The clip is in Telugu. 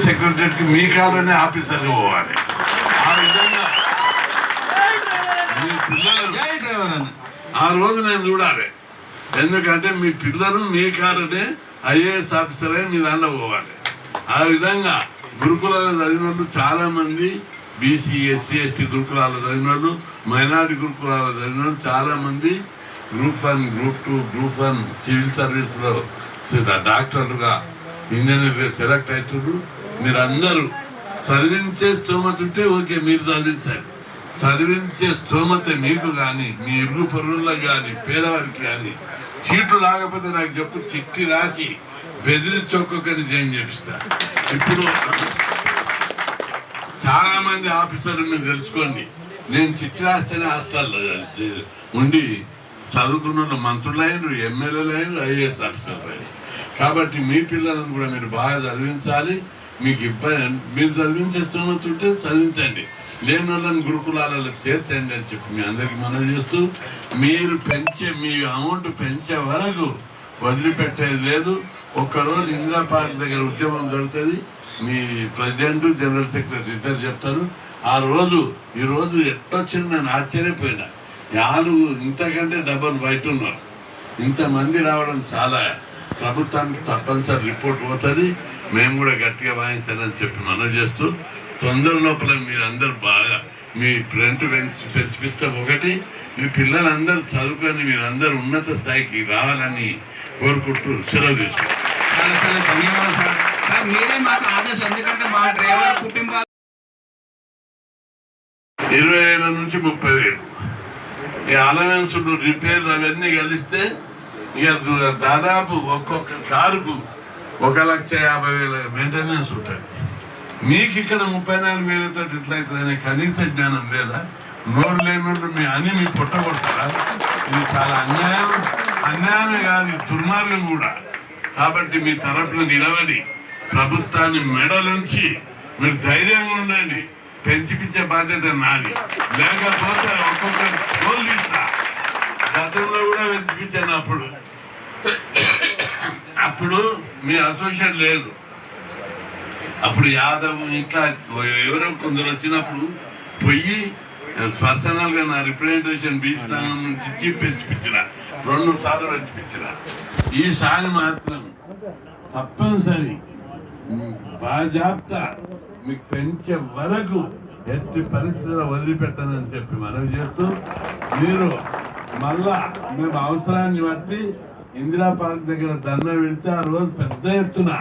సెక్రటరీకి మీ కాలనే ఆఫీసర్గా పోవాలి. ఆ విధంగా మీ పిల్లలు ఆ రోజు నేను చూడాలి. ఎందుకంటే మీ పిల్లలు మీ కాలనే ఐఏఎస్ ఆఫీసర్ అయి మీ దాంట్లో పోవాలి. ఆ విధంగా గురుకులాలు చదివిన వాళ్ళు చాలామంది, బీసీ ఎస్సీ ఎస్టీ గురుకులాలు చదివిన వాళ్ళు, మైనారిటీ గురుకులాలు చదివిన వాళ్ళు చాలామంది గ్రూప్ 1 గ్రూప్ 2 గ్రూప్ 1 సివిల్ సర్వీస్లో డాక్టర్లుగా ఇంజనీర్గా సెలెక్ట్ అవుతున్నారు. మీరు అందరూ చదివించే స్తోమత ఉంటే ఓకే, మీరు చదివించండి. చదివించే స్తోమత మీకు కానీ, మీ ఇరుగు పొరుగులకు కానీ, పేదవారికి కానీ సీట్లు రాకపోతే నాకు చెప్పు, చిట్టి రాసి బెదిరించి ఒక్కొక్కరిని జాయిన్ చేపిస్తా. ఇప్పుడు చాలా మంది ఆఫీసర్లు మీరు తెలుసుకోండి, నేను చిట్టి రాస్తేనే హాస్టల్లో ఉండి చదువుకున్న వాళ్ళు మంత్రులు అయినరు, ఎమ్మెల్యేలు అయినరు, ఐఏఎస్ ఆఫీసర్లు అయినరు. కాబట్టి మీ పిల్లలను కూడా మీరు బాగా చదివించాలి. మీకు ఇబ్బంది, మీరు చదివించేస్తుంటే చదివించండి, లేని వాళ్ళని గురుకులాలలో చేర్చండి అని చెప్పి మీ అందరికీ మనవి చేస్తూ, మీరు మీ అమౌంట్ పెంచే వరకు వదిలిపెట్టేది లేదు. ఒక్కరోజు ఇందిరా పార్క్ దగ్గర ఉద్యమం జరుగుతుంది, మీ ప్రెసిడెంట్ జనరల్ సెక్రటరీ ఇద్దరు చెప్తారు. ఈరోజు ఎట్టొచ్చింది నేను ఆశ్చర్యపోయినా. 4 ఇంతకంటే డబ్బులు బయట ఉన్నారు. ఇంతమంది రావడం చాలా ప్రభుత్వానికి తప్పనిసరి రిపోర్ట్ పోతుంది. మేము కూడా గట్టిగా వాయించాలని చెప్పి మనవి చేస్తూ, తొందర లోపల మీరందరూ బాగా మీ ఫ్రంట్ పెంచిపిస్తే ఒకటి, మీ పిల్లలందరూ చదువుకొని మీరందరూ ఉన్నత స్థాయికి రావాలని కోరుకుంటూ సెలవు తీసుకుంటాం. చాలా చాలా ధన్యవాదాలు సార్. సార్ మీరే మాకు ఆదేశం, ఎందుకంటే మా డ్రైవర్ కుటుంబాలు 20,000 నుంచి 30,000 ఈ అలవెన్సులు రిపేర్లు అవన్నీ కలిస్తే ఇక దాదాపు ఒక్కొక్క కారుకు 1,50,000 మెయింటెనెన్స్ ఉంటుంది. మీకు ఇక్కడ 34,000తో ఇట్లయితుందనే కనీస జ్ఞానం లేదా? నోరు లేని వాళ్ళు మీ పొట్ట కొడతారా? ఇది చాలా అన్యాయమే కాదు, దుర్మార్గం కూడా. కాబట్టి మీ తరపున నిలబడి ప్రభుత్వాన్ని మెడలుంచి మీరు ధైర్యంగా ఉండండి. పెంచిపించే బాధ్యత నాది, లేకపోతే ఒక్కొక్కరు తోలు తీస్తా. గతంలో కూడా పెంచిపించాను. అప్పుడు మీ అసోసియేషన్ లేదు. అప్పుడు యాదవ్ ఇంకా ఎవరో కొందరు వచ్చినప్పుడు పోయి పర్సనల్గా నా రిప్రజెంటేషన్ బీచ్ స్థానం నుంచి ఇచ్చి పెంచిపించిన, 2 సార్లు పెంచిపించిన. ఈసారి మాత్రం తప్పనిసరి బాజాప్తా మీకు పెంచే వరకు ఎట్టి పరిస్థితుల్లో వదిలిపెట్టనని చెప్పి మనవి చేస్తూ, మీరు మళ్ళా మేము అవసరాన్ని బట్టి ఇందిరా పార్క్ దగ్గర ధర్నా పెడితే ఆ రోజు పెద్ద ఎత్తున